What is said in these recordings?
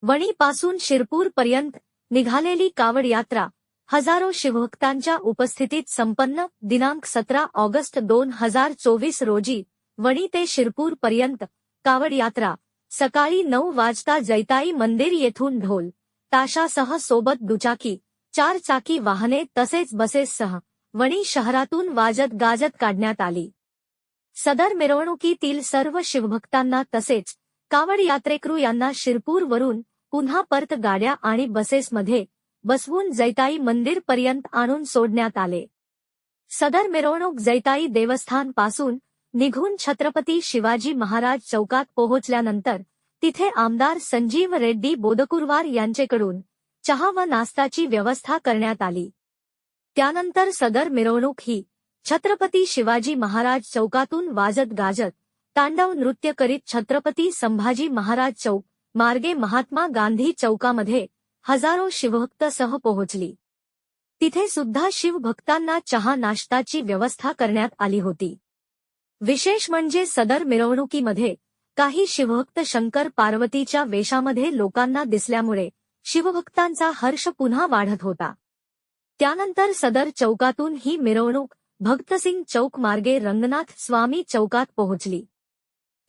वणीपासून शिरपूर पर्यंत निघालेली कावड यात्रा हजारो शिवभक्तांच्या उपस्थितीत संपन्न. दिनांक 17 ऑगस्ट 2024 रोजी वणी ते शिरपूर पर्यंत कावड यात्रा सकाळी 9 वाजता जैताई मंदिर येथून ढोल ताशासह सोबत दुचाकी, 4 चाकी वाहने तसेच बसेससह वणी शहरातून वाजत गाजत काढण्यात आली. सदर मिरवणुकीतील सर्व शिवभक्तांना तसेच कावड यात्रेकरू यांना शिरपूरवरून पुन्हा परत गाड्या आणि बसेसमध्ये बसवून जैताई मंदिर पर्यंत आणून सोडण्यात आले. सदर मिरवणूक जैताई देवस्थान पासून निघून छत्रपती शिवाजी महाराज चौकात पोहोचल्यानंतर तिथे आमदार संजीव रेड्डी बोदकुरवार यांचेकडून चहा व नाश्त्याची व्यवस्था करण्यात आली. त्यानंतर सदर मिरवणूक ही छत्रपती शिवाजी महाराज चौकातून वाजत गाजत तांडव नृत्य करीत छत्रपती संभाजी महाराज चौक मार्गे महात्मा गांधी चौकामध्ये हजारो शिवभक्त सह पोहोचली. तिथे सुद्धा शिवभक्तांना चहा नाश्ताची व्यवस्था करण्यात आली होती. विशेष म्हणजे सदर मिरवणुकीमध्ये काही शिवभक्त शंकर पार्वतीच्या वेशामध्ये लोकांना दिसल्यामुळे शिवभक्तांचा हर्ष पुन्हा वाढत होता. त्यानंतर सदर चौकातून ही मिरवणूक भगतसिंग चौक मार्गे रंगनाथ स्वामी चौकात पोहोचली.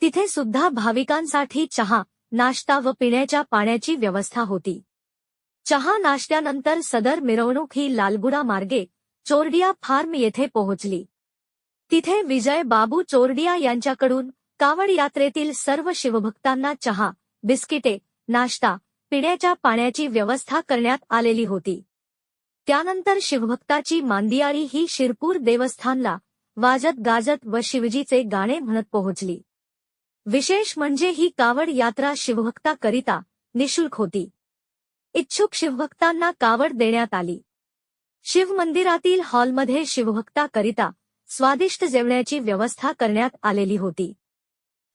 तिथे सुद्धा भाविकांसाठी चहा, नाश्ता व पिण्याच्या पाण्याची व्यवस्था होती. चहा नाश्त्यानंतर सदर मिरवणूक ही लालगुडा मार्गे चोरडिया फार्म येथे पोहोचली. तिथे विजय बाबू चोरडिया यांच्याकडून कावड यात्रेतील सर्व शिवभक्तांना चहा, बिस्किटे, नाश्ता, पिण्याच्या पाण्याची व्यवस्था करण्यात आलेली होती. त्यानंतर शिवभक्ताची मांदियाळी ही शिरपूर देवस्थानला वाजत गाजत व शिवजीचे गाणे म्हणत पोहोचली. विशेष म्हणजे ही कावड यात्रा शिवभक्ताकरिता निःशुल्क होती. इच्छुक शिवभक्तांना कावड देण्यात आली. शिवमंदिरातील हॉलमध्ये शिवभक्ताकरिता स्वादिष्ट जेवणाची व्यवस्था करण्यात आलेली होती.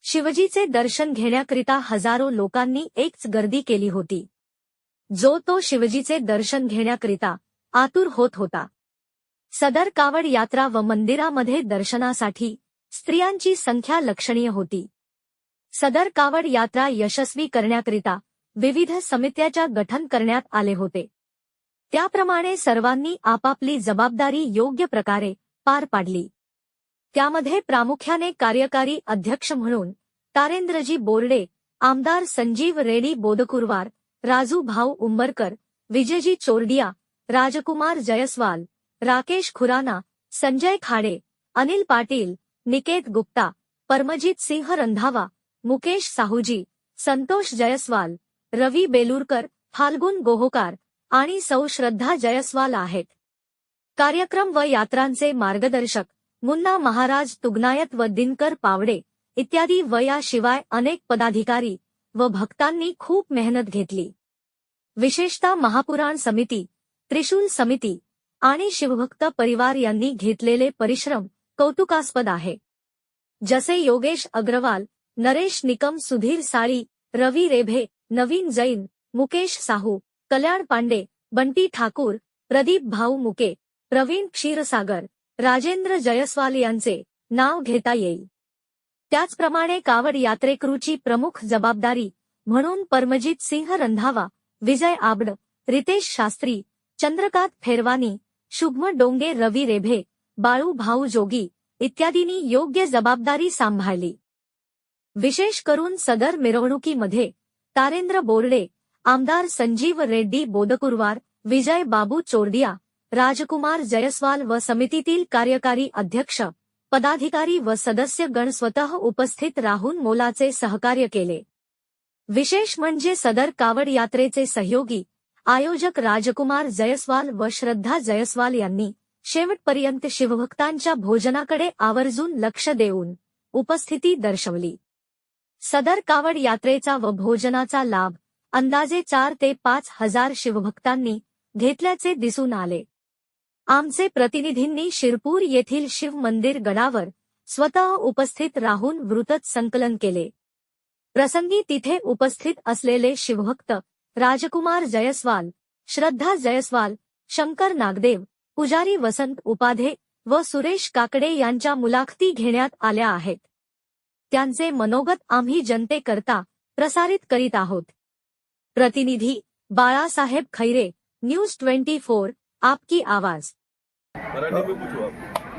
शिवजीचे दर्शन घेण्याकरिता हजारो लोकांनी एकच गर्दी केली होती. जो तो शिवजीचे दर्शन घेण्याकरिता आतुर होत होता. सदर कावड यात्रा व मंदिरामध्ये दर्शनासाठी स्त्रियांची संख्या लक्षणीय होती. सदर कावड यात्रा यशस्वी करण्याकरिता विविध समित्याच्या गठन करण्यात आले होते. त्याप्रमाणे सर्वांनी आपापली जबाबदारी योग्य प्रकारे पार पाडली. त्यामध्ये प्रामुख्याने कार्यकारी अध्यक्ष म्हणून तारेंद्रजी बोर्डे, आमदार संजीव रेड्डी बोदकुरवार, राजू भाऊ उंबरकर, विजयजी चोरडिया, राजकुमार जयस्वाल, राकेश खुराना, संजय खाडे, अनिल पाटील, निकेत गुप्ता, परमजीत सिंह रंधावा, मुकेश साहूजी, संतोष जयस्वाल, रवी बेलूरकर, फाल्गुन गोहोकार आणि सौ श्रद्धा जयस्वाल आहेत. कार्यक्रम व यात्रांचे मार्गदर्शक मुन्ना महाराज तुगनायत व दिनकर पावडे इत्यादी व याशिवाय अनेक पदाधिकारी व भक्तांनी खूप मेहनत घेतली. विशेषतः महापुराण समिती, त्रिशूल समिती आणि शिवभक्त परिवार यांनी घेतलेले परिश्रम कौतुकास्पद आहे. जसे योगेश अग्रवाल, नरेश निकम, सुधीर साळी, रवी रेभे, नवीन जैन, मुकेश साहू, कल्याण पांडे, बंटी ठाकूर, प्रदीप भाऊ मुके, प्रवीण क्षीरसागर, राजेंद्र जयस्वाल यांचे नाव घेता येईल. त्याचप्रमाणे कावड यात्रेकरूची प्रमुख जबाबदारी म्हणून परमजीत सिंह रंधावा, विजय आबड, रितेश शास्त्री, चंद्रकांत फेरवानी, शुभम डोंगे, रवी रेभे, बाळू भाऊ जोगी इत्यादींनी योग्य जबाबदारी सांभाळली. विशेष करून सदर मिरवणुकीमध्ये तारेंद्र बोर्डे, आमदार संजीव रेड्डी बोदकुरवार, विजय बाबू चोरडिया, राजकुमार जयस्वाल व समितीतील कार्यकारी अध्यक्ष, पदाधिकारी व सदस्य गण स्वतः उपस्थित राहून मोलाचे सहकार्य केले. विशेष म्हणजे सदर कावड यात्रेचे सहयोगी आयोजक राजकुमार जयस्वाल व श्रद्धा जयस्वाल यांनी शेवटपर्यंत शिवभक्तांच्या भोजनाकडे आवर्जून लक्ष देऊन उपस्थिती दर्शवली. सदर कावड यात्रेचा व भोजनाचा लाभ अंदाजे 4 ते 5 हजार शिवभक्तांनी घेतल्याचे दिसून आले. आमचे प्रतिनिधींनी शिरपूर येथील शिव मंदिर गडावर स्वतः उपस्थित राहून वृत्त संकलन केले. प्रसंगी तिथे उपस्थित असलेले शिवभक्त राजकुमार जयस्वाल, श्रद्धा जयस्वाल, शंकर नागदेव, पुजारी वसंत उपाध्ये व सुरेश काकडे यांच्या मुलाखती घेण्यात आल्या आहेत. त्यांचे मनोगत आम्ही जनतेकरता प्रसारित करीत आहोत. प्रतिनिधी बाळासाहेब खैरे, न्यूज 24, आपकी आवाज।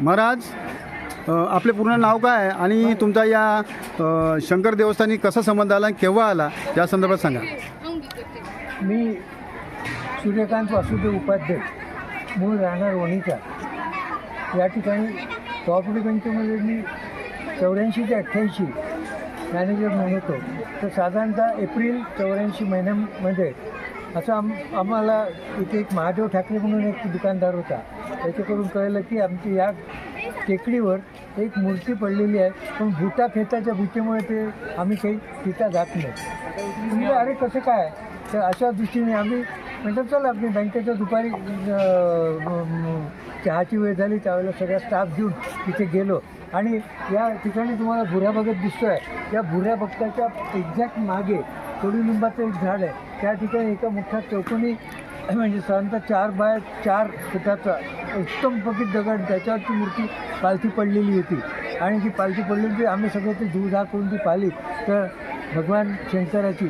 महाराज, आपले पूर्ण नाव काय आणि तुमचा या शंकर देवस्थानी कसा संबंध आला, केव्हा आला, या संदर्भात सांगा। मी सूर्यकांत वासुदेव उपाध्याय, मूळ राहणार वणीचा। या ठिकाणी कॉपरेटिव्ह बँकेमध्ये मी 84 ते 88 मॅनेजर म्हणून होतो। तर साधारणतः एप्रिल 84 महिन्यामध्ये असं आम्हाला इथे एक महादेव ठाकरे म्हणून एक दुकानदार होता, त्याच्याकडून कळलं की आमची या टेकडीवर एक मूर्ती पडलेली आहे, पण भूताखेताच्या भीतीमुळे ते आम्ही काही तिथं जात नाही। म्हणजे अरे कसं काय, तर अशा दृष्टीने आम्ही म्हटलं चला मी बँकेच्या दुपारी चहाची वेळ झाली, त्यावेळेला सगळा स्टाफ घेऊन तिथे गेलो आणि या ठिकाणी तुम्हाला भुऱ्या बघत दिसतो आहे, या भुऱ्या बघताच्या एक्झॅक्ट मागे कडुलिंबाचं एक झाड आहे। त्या ठिकाणी एका मोठ्या चौकोनी म्हणजे साधारणतः 4 बाय 4 फुटाचा उत्तमपैकी दगड, त्याच्यावरची मूर्ती पालथी पडलेली होती आणि ती पालथी पडलेली होती। आम्ही सगळे ते धूळधाळ करून ती पाहिली, तर भगवान शंकराची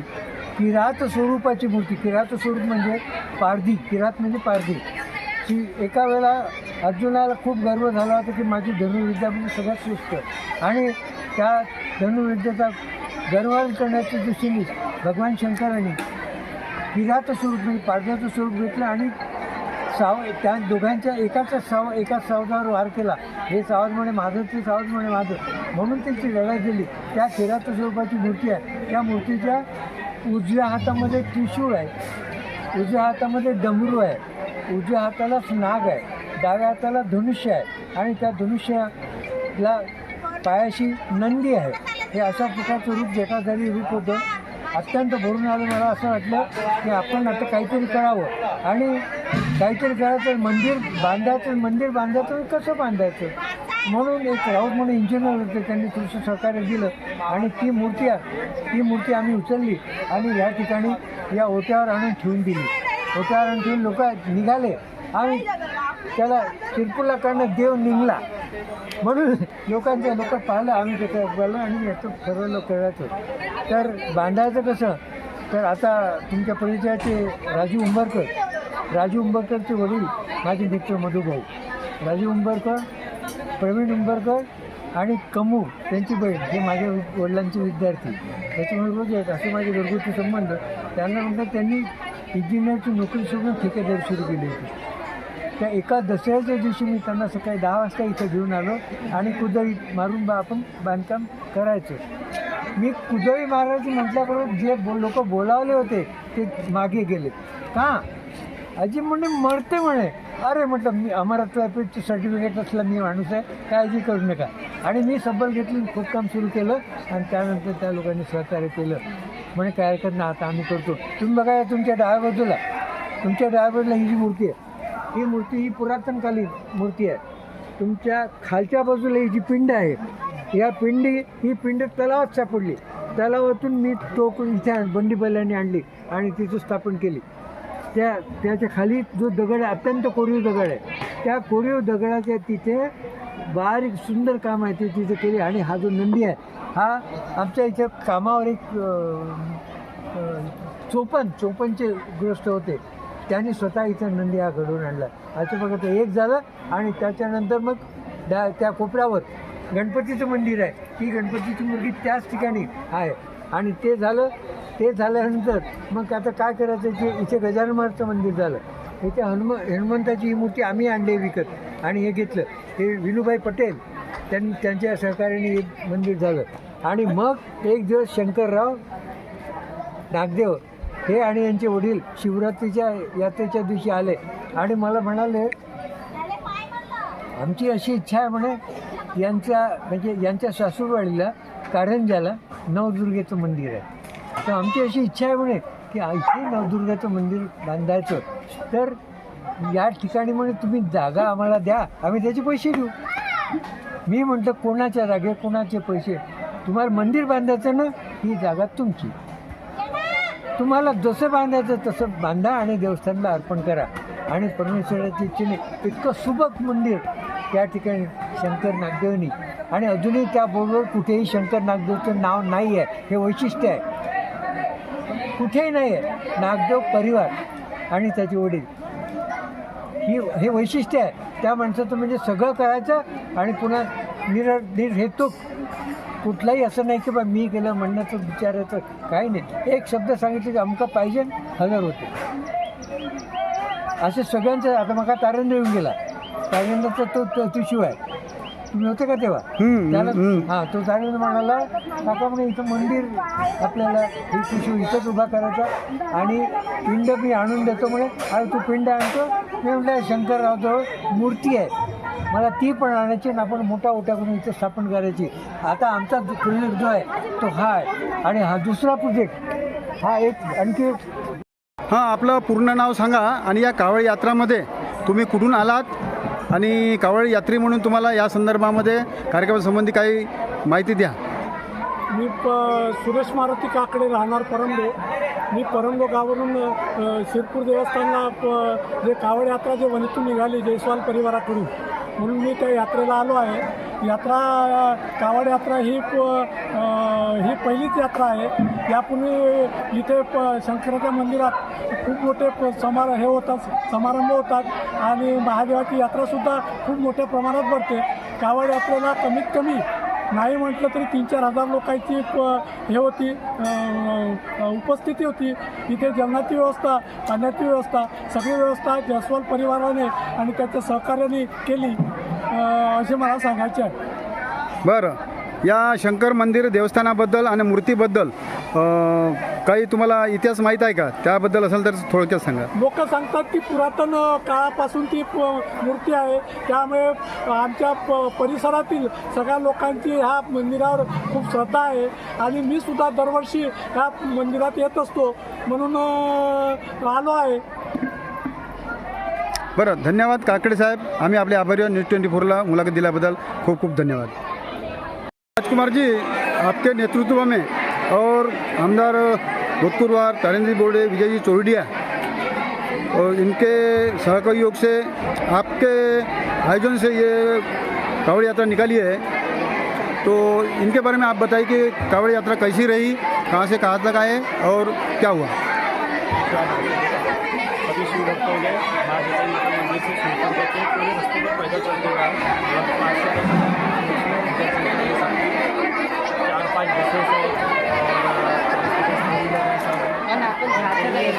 किरात स्वरूपाची मूर्ती, किरात स्वरूप म्हणजे पारधी, किरात म्हणजे पारधी, की एका वेळेला अर्जुनाला खूप गर्व झाला होता की माझी धनुर्विद्या म्हणजे सगळ्यात श्रेष्ठ, आणि त्या धनुर्विद्येचा गर्व करण्याच्या दृष्टीने भगवान शंकरांनी किरात स्वरूप म्हणजे पारध्याचं स्वरूप घेतलं आणि त्या दोघांच्या एका सावजावर वार केला। हे सावज म्हणे माझं, ते सावज म्हणे माझं, म्हणून त्यांची लढाई झाली। त्या किरात स्वरूपाची मूर्ती आहे। त्या मूर्तीच्या उजव्या हातामध्ये त्रिशूळ आहे, उजव्या हातामध्ये डमरू आहे, उजव्या हाताला नाग आहे, डाव्या हाताला धनुष्य आहे आणि त्या धनुष्याला पायाशी नंदी आहे। हे अशा प्रकारचं रूप जटाधारी रूप होतं। अत्यंत भरून आलं। मला असं वाटलं की आपण आता काहीतरी करावं आणि काहीतरी करायचं, मंदिर बांधायचं कसं बांधायचं, म्हणून एक राऊत म्हणून इंजिनियर होते, त्यांनी थोडंसं सहकार्य दिलं आणि ती मूर्ती आम्ही उचलली आणि या ठिकाणी या ओट्यावर आणून ठेवून दिली। ओट्यावर आणून ठेवून लोक निघाले आणि त्याला शिरपूरला करणं देव निघला म्हणून लोक पाहिलं, आम्ही त्याचं पाहिलं आणि याचं ठरवलं करायचं। तर बांधायचं कसं, तर आता तुमच्या परिचयाचे राजू उंबरकरचे वडील माझे मित्र मधुभाऊ, राजू उंबरकर, प्रवीण उंबरकर आणि कमू त्यांची बहीण, हे माझ्या वडिलांचे विद्यार्थी, त्याच्यामुळे रोज आहेत असे माझे घरगुती संबंध। त्यांना म्हणतात त्यांनी इंजिनियरची नोकरी सोडून ठेकेदारी सुरू केली होती। त्या एका दसऱ्याच्या दिवशी मी त्यांना सकाळी 10 वाजता इथं घेऊन आलो आणि कुदळी मारून आपण बांधकाम करायचं। मी कुदळी मारायची म्हटल्याबरोबर जे लोक बोलावले होते ते मागे गेले। का आजी म्हणे मरते म्हणे। अरे म्हटलं मी अमरत्वाचं सर्टिफिकेट असला मी माणूस आहे, काळजी करू नका। आणि मी सब्बल घेतली, खूप काम सुरू केलं आणि त्यानंतर त्या लोकांनी सहकार्य केलं, म्हणे काय हरकत नाही आता आम्ही करतो। तुम्ही बघा तुमच्या डाव्या बाजूला ही जी मूर्ती आहे, ही मूर्ती ही पुरातनकालीन मूर्ती आहे। तुमच्या खालच्या बाजूला ही जी पिंड आहे, ही पिंड तलावात सापडली। तलावातून मी इथे बंडी बैलांनी आणली आणि तिथं स्थापन केली। त्याच्या खाली जो दगड आहे, अत्यंत कोरीव दगड आहे, त्या कोरीव दगडाच्या तिथे बारीक सुंदर काम आहे ते तिथे केले। आणि हा जो नंदी आहे, हा आमच्या इथे कामावर एक चोपनचे गृहस्थ होते, त्यांनी स्वतः इथं नंदी हा घडवून आणला। असं बघा ते एक झालं आणि त्याच्यानंतर मग त्या कोपऱ्यावर गणपतीचं मंदिर आहे, ती गणपतीची मूर्ती त्याच ठिकाणी आहे। आणि ते झाल्यानंतर मग आता काय करायचं, इथे गजानन महाराजचं मंदिर झालं, इथे हनुमंताची ही मूर्ती आम्ही आणली विकत आणि हे घेतलं, हे विनूभाई पटेल त्यांच्या सहकार्याने हे मंदिर झालं। आणि मग एक दिवस शंकरराव नागदेव हे आणि यांचे वडील शिवरात्रीच्या यात्रेच्या दिवशी आले आणि मला म्हणाले आमची अशी इच्छा आहे म्हणे, यांच्या सासूरवाडीला कारंजाला नवदुर्गेचं मंदिर आहे, तर आमची अशी इच्छा आहे म्हणे की इथे नवदुर्गाचं मंदिर बांधायचं, तर या ठिकाणी म्हणे तुम्ही जागा आम्हाला द्या, आम्ही त्याचे पैसे देऊ। मी म्हटलं कोणाच्या जागे कोणाचे पैसे, तुम्हाला मंदिर बांधायचं ना, ही जागा तुमची, तुम्हाला जसं बांधायचं तसं बांधा आणि देवस्थानला अर्पण करा। आणि परमेश्वराची इच्छेने इतकं सुबक मंदिर त्या ठिकाणी शंकर नागदेवनी, आणि अजूनही त्या बोर्डवर कुठेही शंकर नागदेवचं नाव नाही आहे, हे वैशिष्ट्य आहे। कुठेही नाही आहे. नागदेव परिवार आणि त्याचे वडील हे वैशिष्ट्य आहे त्या माणसाचं. म्हणजे सगळं करायचं आणि पुन्हा निर्हेतुक कुठलाही असं नाही की बा मी केलं म्हणण्याचं विचारायचं काही नाही. एक शब्द सांगितलं की अमका पाहिजे हजर होते. असे सगळ्यांचं. आता मग तारेंद्र येऊन गेला. तारेंद्रचा तो शिव आहे. तुम्ही होते का तेव्हा? त्याला हां तो तारेंद्र म्हणाला काका म्हणे इथं मंदिर आपल्याला ही शिव इथंच उभा करायचा आणि पिंड मी आणून देतो म्हणे. अरे तू पिंड आणतो. मी म्हटलं शंकररावजवळ मूर्ती आहे मला ती पण आणायची आणि आपण मोठा ओटा करून इथं स्थापन करायची. आता आमचा प्रोजेक्ट जो आहे तो हा आहे. आणि हा दुसरा प्रोजेक्ट हा एक आणखी. हां, आपलं पूर्ण नाव सांगा आणि या कावड यात्रामध्ये तुम्ही कुठून आलात आणि कावड यात्री म्हणून तुम्हाला या संदर्भामध्ये कार्यक्रमासंबंधी काही माहिती द्या. मी सुरेश मारुती काकडे, राहणार परंबे. मी परंबो गावावरून शिरपूर देवस्थानला जे कावड यात्रा जे वणीतून निघाली जयस्वाल परिवाराकडून म्हणून मी त्या यात्रेला आलो आहे. यात्रा कावड यात्रा ही पहिलीच यात्रा आहे. यापूर्वी इथे शंकराच्या मंदिरात खूप मोठे समारंभ होतात आणि महादेवाची यात्रासुद्धा खूप मोठ्या प्रमाणात भरते. कावड यात्रेला कमीत कमी नाही म्हटलं तरी 3-4 हजार लोकांची हे होती उपस्थिती होती. इथे जेवणाची व्यवस्था, पाण्याची व्यवस्था, सगळी व्यवस्था जयस्वाल परिवाराने आणि त्याच्या सहकार्याने केली असे मला सांगायचे आहे. बरं, या शंकर मंदिर देवस्थानाबद्दल आणि मूर्तीबद्दल काही तुम्हाला इतिहास माहीत आहे का? त्याबद्दल असेल तर थोडक्यात सांगा. लोक सांगतात की पुरातन काळापासून ती मूर्ती आहे. त्यामुळे आमच्या परिसरातील सगळ्या लोकांची ह्या मंदिरावर खूप श्रद्धा आहे आणि मी सुद्धा दरवर्षी ह्या मंदिरात येत असतो म्हणून आलो आहे. बरं, धन्यवाद काकडे साहेब. आम्ही आपले आभारी आहोत. न्यूज 24ला मुलाखत दिल्याबद्दल खूप खूप धन्यवाद. राजकुमार जी, आपके नेतृत्व में और आमदार भूतपूर्व तारेंद्र बोर्डे, विजय जी चौरडिया और इनके सहयोग से आपके आयोजन से ये कावड़ यात्रा निकाली है, तो इनके बारे में आप बताइए कि कावड़ यात्रा कैसी रही, कहाँ से कहाँ तक आए और क्या हुआ? सभी शिव भक्तों ने माँ जैसे मंदिर से सुल्तान तक के पूरे रास्ते में पैदल चलते हुए आए. लगभग 500 4-5 बसों से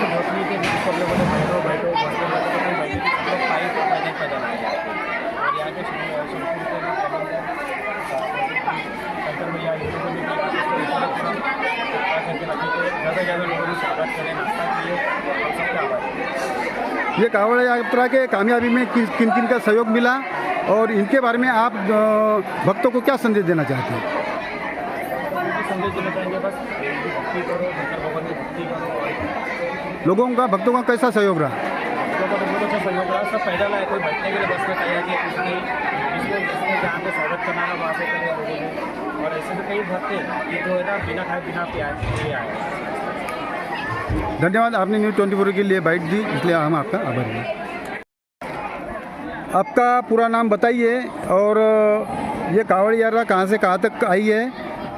भोसली के बीच सब लोगों ने बैठो बसने बैठे सब लोग पैदल आए और यहाँ के शिवपुर के शंकर भैया ज़्यादा लोगों ने स्वागत करें, नाश्ता किए और सबके आभार. ये कावड़ यात्रा के कामयाबी में किन किन का सहयोग मिला और इनके बारे में आप भक्तों को क्या संदेश देना चाहते हैं? संदेश देना चाहेंगे बस भक्ति करो, शंकर भगवान की भक्ति करो. लोगों का, भक्तों का कैसा सहयोग रहा? भक्तों का तो बहुत अच्छा सहयोग रहा. सब पैदल आए, कोई बैठने के लिए बस में तैयार किया, कुछ नहीं. जिसको जहाँ पे स्वागत करना है वहाँ से करें लोगों को. और ऐसे भी कई भक्त हैं कि जो है ना बिना खाए बिना प्याज के आए. धन्यवाद, आपने न्यूज़ 24 के लिए बाइट दी, इसलिए हम आपका आभारी हैं. आपका पूरा नाम बताइए और ये कावड़ यात्रा कहाँ से कहाँ तक आई है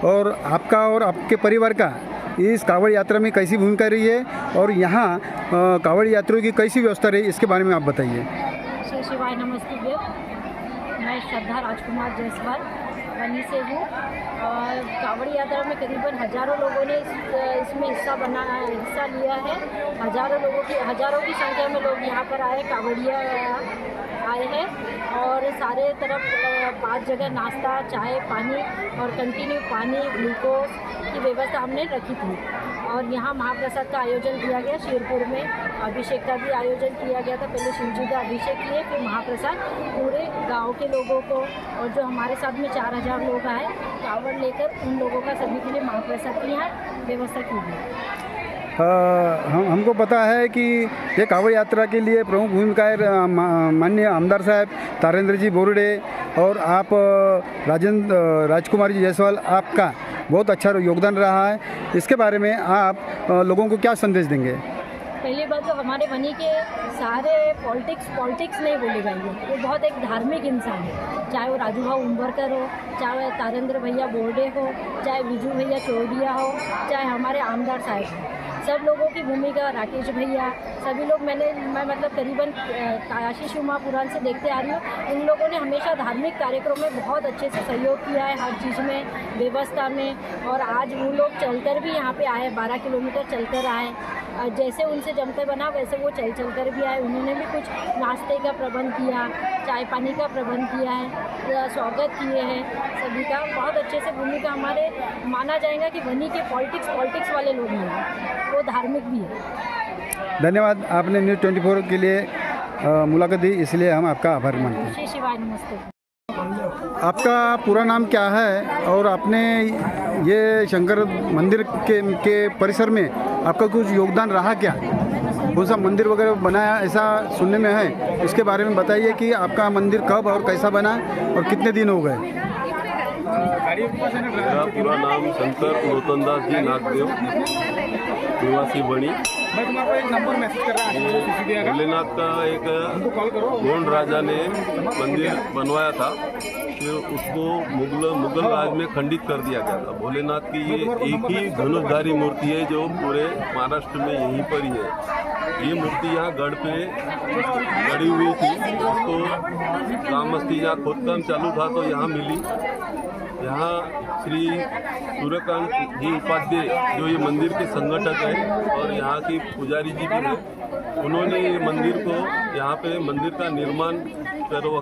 और आपका और आपके परिवार का इस कावड़ यात्रा में कैसी भूमिका रही है और यहाँ कावड़ यात्रियों की कैसी व्यवस्था रही, इसके बारे में आप बताइए. श्री शिवाय नमस्तुभ्य. मैं श्रद्धा राजकुमार जायसवाल वनी से हूँ और कावड़ यात्रा में करीबन हज़ारों लोगों ने इसमें हिस्सा लिया है. हज़ारों की संख्या में लोग यहाँ पर आए, कावड़िया आए हैं और सारे तरफ 5 जगह नाश्ता, चाय, पानी और कंटिन्यू पानी, ग्लूकोज की व्यवस्था हमने रखी थी. और यहाँ महाप्रसाद का आयोजन किया गया. शिरपुर में अभिषेक का भी आयोजन किया गया था. पहले शिव जी का अभिषेक किए, फिर महाप्रसाद पूरे गांव के लोगों को और जो हमारे साथ में 4000 लोग आए कावड़ लेकर, उन लोगों का सभी के लिए महाप्रसाद की यहाँ व्यवस्था की गई. हमको पता है कि ये कावड़ यात्रा के लिए प्रमुख भूमिका है माननीय आमदार साहब तारेंद्र जी बोर्डे और आप राजकुमार जी जायसवाल, आपका बहुत अच्छा योगदान रहा है. इसके बारे में आप लोगों को क्या संदेश देंगे? पहली बात तो हमारे वनी के सारे पॉलिटिक्स नहीं बोले जाएंगे. वो बहुत एक धार्मिक इंसान है, चाहे वो राजू भाऊ उम्बरकर हो, चाहे तारेंद्र भैया बोर्डे हो, चाहे विजू भैया चौडिया हो, चाहे हमारे आमदार साहब हो. सब लोगों की भूमिका, राकेश भैया, सभी लोग मैं मतलब करीबन आशीष उमा पुराण से देखते आ रही हूँ। इन लोगों ने हमेशा धार्मिक कार्यक्रम में बहुत अच्छे से सहयोग किया है, हर चीज़ में, व्यवस्था में। और आज वो लोग चलकर भी यहाँ पे आए, 12 किलोमीटर चलकर आए। जैसे उनसे जमते बना वैसे वो चल कर भी आए। उन्होंने भी कुछ नाश्ते का प्रबंध किया, चाय पानी का प्रबंध किया है, स्वागत किए हैं सभी का। बहुत अच्छे से भूमिका हमारे माना जाएगा कि वनी के पॉलिटिक्स वाले लोग नहीं हैं, वो धार्मिक भी है। धन्यवाद, आपने न्यूज़ 24 के लिए मुलाकात दी, इसलिए हम आपका आभार मानते हैं। श्री शिवाय नमस्ते। आपका पूरा नाम क्या है और आपने ये शंकर मंदिर के परिसर में आपका कुछ योगदान रहा क्या? कौन सा मंदिर वगैरह बनाया ऐसा सुनने में है, इसके बारे में बताइए कि आपका मंदिर कब और कैसा बना और कितने दिन हो गए? मेरा पूरा नाम शंकर नूतनदास जी नागदेव, निवासी बनी। भोलेनाथ का एक गोंड राजा ने मंदिर बनवाया था, फिर उसको मुगल राज में खंडित कर दिया गया था। भोलेनाथ की ये एक ही धनुषधारी मूर्ति है जो पूरे महाराष्ट्र में यहीं पर ही है। ये मूर्ति यहाँ गढ़ पे गड़ी हुई थी, उसको रामस्ती जहाँ खोदकाम चालू था तो यहाँ मिली। यहाँ श्री सूर्यकांत जी उपाध्याय जो ये मंदिर के संगठक हैं और यहाँ की पुजारी जी भी हैं, उन्होंने ये मंदिर को यहाँ पे मंदिर का निर्माण करवा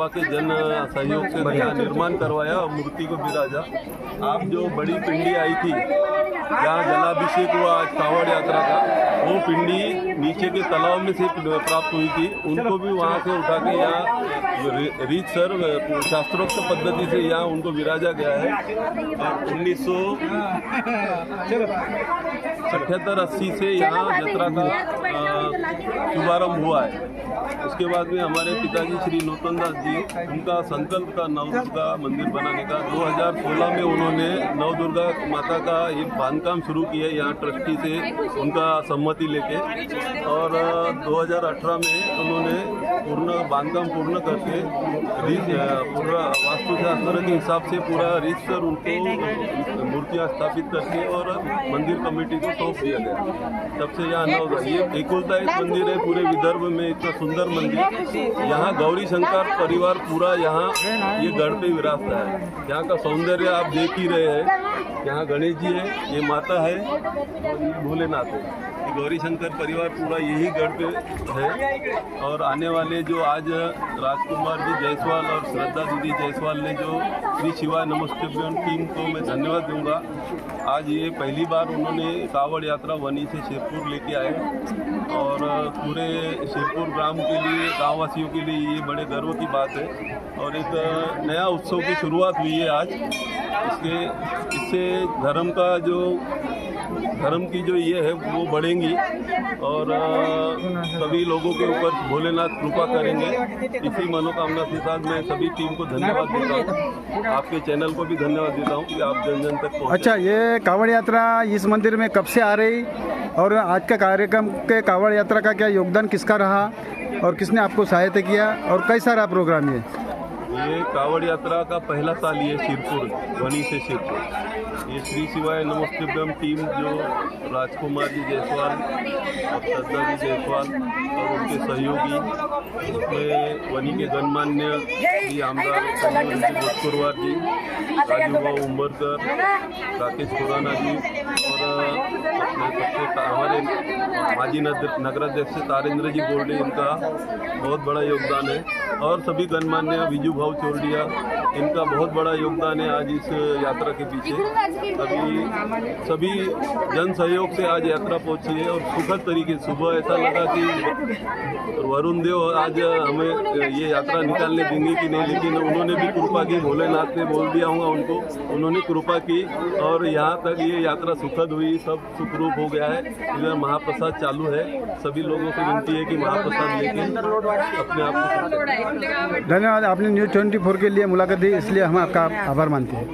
के जन सहयोग से यहाँ निर्माण करवाया और मूर्ति को विराजा। आप जो बड़ी पिंडी आई थी जहाँ जलाभिषेक हुआ आज कावड़ यात्रा का, वो पिंडी नीचे के तालाब में से प्राप्त हुई थी, उनको भी वहाँ से उठा के यहाँ रीतसर शास्त्रोक्त पद्धति से यहाँ उनको विराजा गया है। 1977-80 से यहाँ यात्रा का शुभारंभ हुआ है। उसके बाद में हमारे पिताजी श्री नूतनदास जी, उनका संकल्प था नवदुर्गा मंदिर बनाने का। 2016 में उन्होंने नवदुर्गा माता का ये बांधकाम शुरू किया यहाँ ट्रस्टी से उनका सम्मति लेके, और 2018 में उन्होंने पूर्ण बांधकाम पूर्ण करके पूरा वास्तुशास्त्र के हिसाब से पूरा रीतसर उनको मूर्तियाँ स्थापित करके और मंदिर कमेटी को सौंप दिया गया। तब से यहाँ ये एकुलता एक मंदिर है पूरे विदर्भ में, इतना सुंदर मंदिर। यहाँ गौरी शंकर परिवार पूरा यहाँ ये गढ़ पे विराजता है। यहाँ का सौंदर्य आप देख ही रहे हैं। यहाँ गणेश जी है, ये माता है और ये भोलेनाथ है। गौरी शंकर परिवार पूरा यही गढ़ पे है। और आने वाले जो आज राजकुमार जी जायसवाल और श्रद्धा दीदी जायसवाल ने जो श्री शिवाय नमस्ते टीम को मैं धन्यवाद दूंगा। आज ये पहली बार उन्होंने कावड़ यात्रा वनी से शिरपुर लेके आए और पूरे शिरपुर ग्राम के लिए, गाँववासियों के लिए ये बड़े गर्व की बात है और एक नया उत्सव की शुरुआत हुई है आज। इससे धर्म की जो ये है वो बढ़ेंगी और सभी लोगों के ऊपर भोलेनाथ कृपा करेंगे। इसी मनोकामना के साथ मैं सभी टीम को धन्यवाद देता हूँ, आपके चैनल को भी धन्यवाद देता हूँ कि आप जन जन तक पहुँचे। अच्छा, ये कावड़ यात्रा इस मंदिर में कब से आ रही और आज का कार्यक्रम के कावड़ यात्रा का क्या योगदान किसका रहा और किसने आपको सहायता किया और कैसा रहा प्रोग्राम? ये कावड़ यात्रा का पहला साल ये शिरपुर, वनी से शिरपुर। ये श्री शिवाय नमस्ते टीम जो राजकुमार जी जायसवाल और श्रद्धा जी जायसवाल और उनके सहयोगी, उसमें वनी के गणमान्य श्री आमदार भोजपुरवार जी, राजूभाऊ उम्बरकर, राकेश खुराना जी और हमारे माजी नगराध्यक्ष तारेंद्र जी बोर्डे, इनका बहुत बड़ा योगदान है। और सभी गणमान्य विजू भाव चोरडिया, इनका बहुत बड़ा योगदान है आज इस यात्रा के पीछे। सभी जन सहयोग से आज यात्रा पहुंची है और सुखद तरीके से। सुबह ऐसा लगा कि वरुण देव आज हमें ये यात्रा निकालने देंगे कि नहीं, लेकिन उन्होंने भी कृपा की, भोलेनाथ ने बोल दिया होगा उनको, उन्होंने कृपा की और यहाँ तक ये यात्रा सुखद हुई, सब सुखरूप हो गया है। इधर महाप्रसाद चालू है, सभी लोगों से विनती है कि महाप्रसाद लेके अपने आप को। धन्यवाद, आपने न्यूज़ 24 के लिए मुलाकात दी, इसलिए हम आपका आभार मानते हैं।